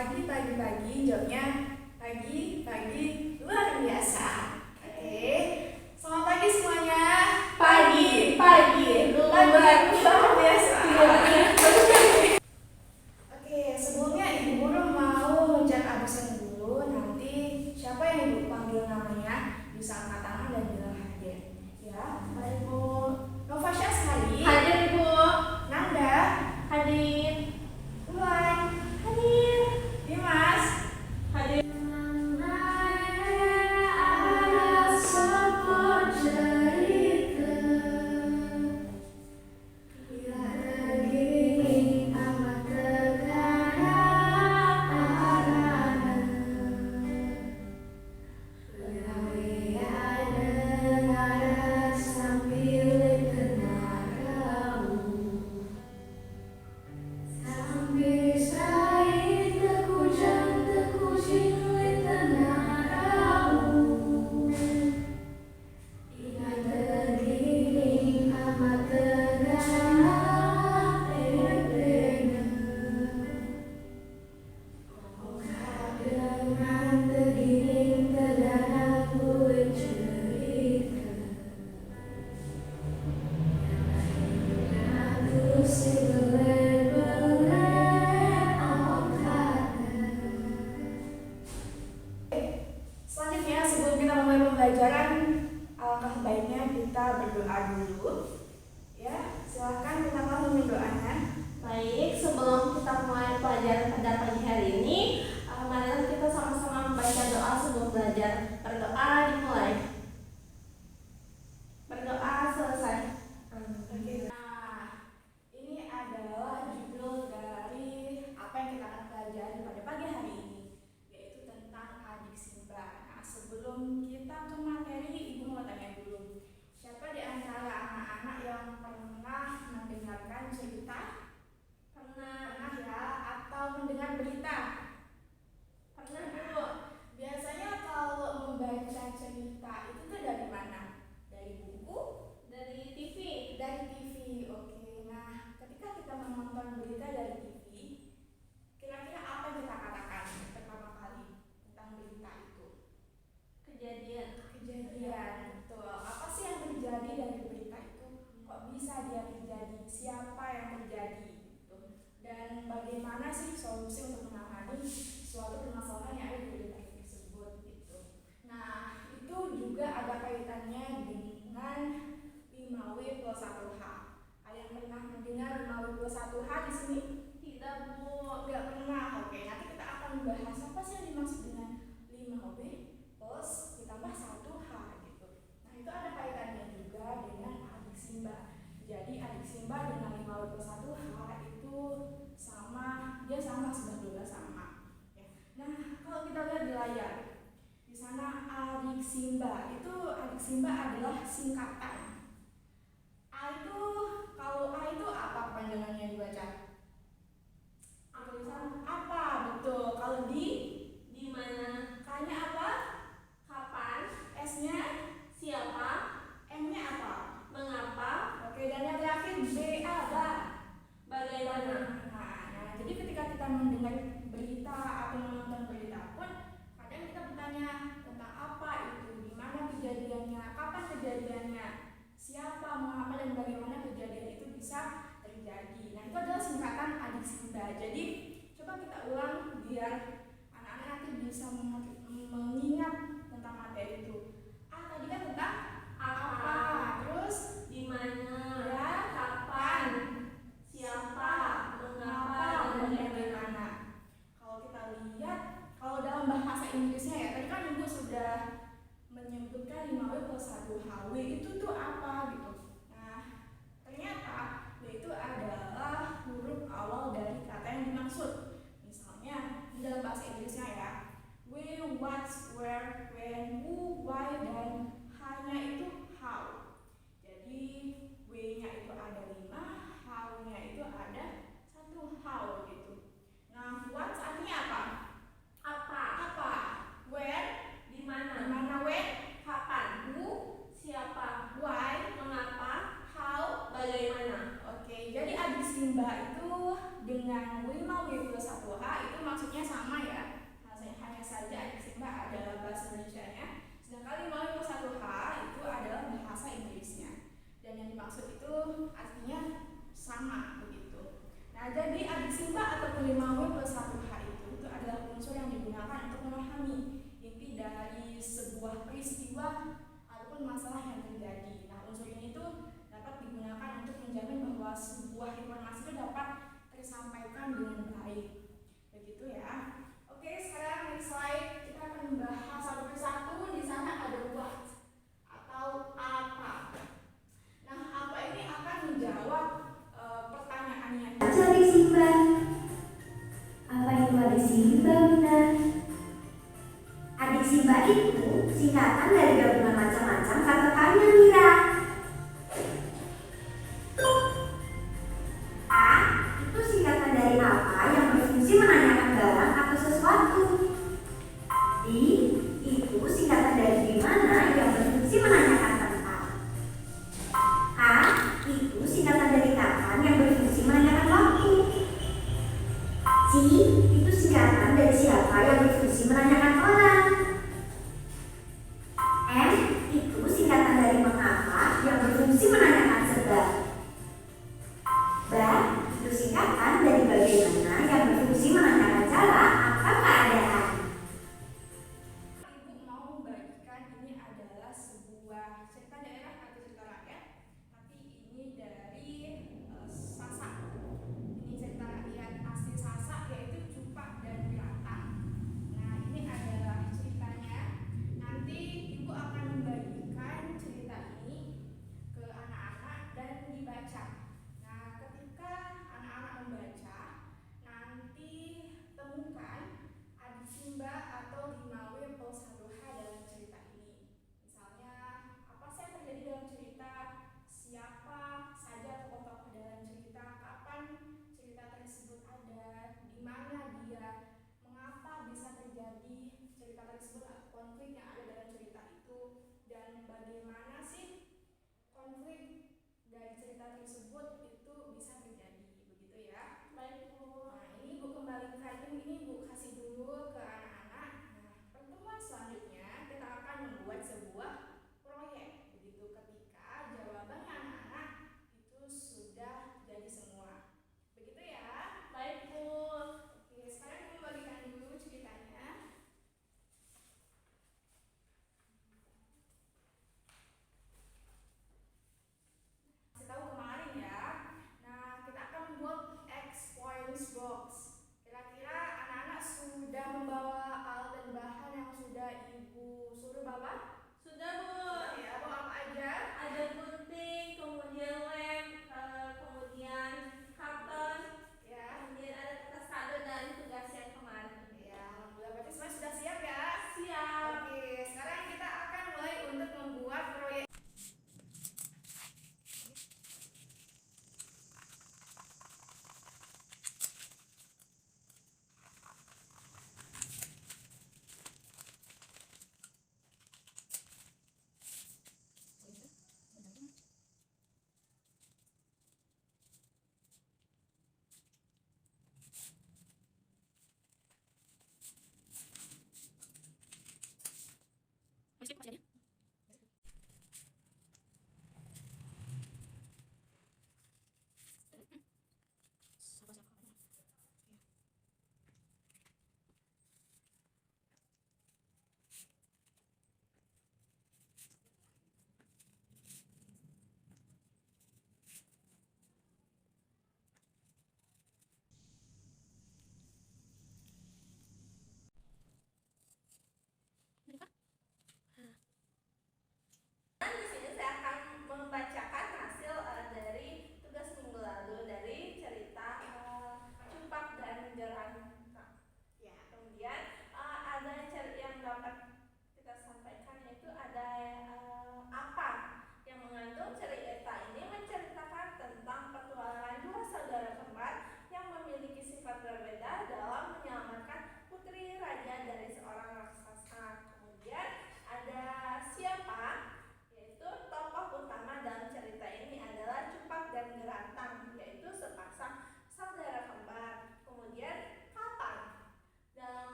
pagi, pagi-pagi, jawabnya pagi, pagi, luar biasa. Oke, selamat pagi semuanya. Pagi, pagi, luar biasa. Oke, sebelumnya Ibu Guru mau ngecek absen dulu. Nanti siapa yang Ibu panggil namanya bisa angkat tangan dan bilang hadir. Ya, Ibu Novasya Sari. Hadir Ibu. Nanda. Hadir. Ulan. Hadir. Dimas. Hadir. Selanjutnya, sebelum kita mulai pembelajaran, alangkah baiknya kita berdoa dulu. Ya, silakan kita langsung doanya. Baik, sebelum kita mulai pelajaran pada pagi hari ini, mari kita sama-sama membaca doa sebelum belajar. Berdoa dimulai. Berdoa selesai. Nah, ini adalah judul dari apa yang kita akan pelajari pada pagi hari ini, yaitu tentang adik Simba. Nah, sebelum kita ke materi, Ibu mau tanya dulu, siapa di antara anak-anak yang pernah mendengarkan cerita? Pernah ya? Atau mendengar berita? Pernah dulu. Biasanya kalau membaca cerita itu tuh dari mana? Dari buku? Dari TV. Dari TV. Oke. Nah, ketika kita menonton berita dari TV, kira-kira apa yang kita katakan pertama kali tentang berita itu? Kejadian. Betul. Apa sih yang terjadi dari berita itu? Kok bisa dia terjadi? Siapa yang terjadi? Gitu. Dan bagaimana sih solusi untuk menangani suatu permasalahan yang ada di berita tersebut? Gitu. Nah, itu juga ada kaitannya dengan 5W plus 1H. Ada yang pernah mendengar 5W plus 1H di sini? Tidak, Bu. Tidak pernah. Oke, nanti kita akan membahas apa sih yang dimaksud dengan 5W plus ditambah 1H gitu. Nah, itu ada kaitannya juga dengan adik Simba. Jadi adik Simba dengan 5W plus 1H itu sama, dia sama sebetulnya sama. Ya. Nah, kalau kita lihat di layar, di sana adik Simba adalah singkatan. Kalau A itu apa panjangannya dibaca? Tulisan apa? Betul. Kalau di mana? K-nya apa? Kapan? S-nya Siapa? M-nya apa? Mengapa? Oke, dan yang terakhir B, apa? Bagaimana? Nah, jadi ketika kita mendengar berita atau menonton berita pun, kadang kita bertanya tentang apa itu, di mana kejadiannya, kapan kejadiannya, siapa, mengapa, dan bagaimana kejadian itu bisa terjadi. Nah, itu adalah singkatan adik Simba. Jadi coba kita ulang biar anak-anak nanti bisa mengingat tentang materi itu. Tadi kan tentang apa, terus Di mana? ya, Kapan? Siapa? Mengapa? dan Dan bagaimana. Kalau kita lihat, kalau dalam bahasa Inggrisnya ya, tadi kan Ibu sudah menyebutkan 5W plus 1HW itu tuh apa gitu. Nah, ternyata W itu adalah huruf awal dari kata yang dimaksud. Misalnya di dalam bahasa Inggrisnya ya, where, what, where, when, who, why, dan H-nya itu how. Jadi W-nya itu ada 5, how-nya itu ada 1 how gitu. Nah, what artinya apa? Apa? Where? di mana? Di mana when? Kapan? Who? Siapa? Why? Mengapa? ketemu adik Simba, Bunda. Adik Simba itu singkatan dari gabungan macam-macam kata-katanya, Mira. A itu singkatan dari apa yang berfungsi menanyakan barang atau sesuatu. D itu singkatan dari di mana yang berfungsi menanyakan tempat. K itu singkatan dari kapan yang berfungsi menanyakan waktu. C itu singkatan dari siapa yang berfungsi menanyakan orang.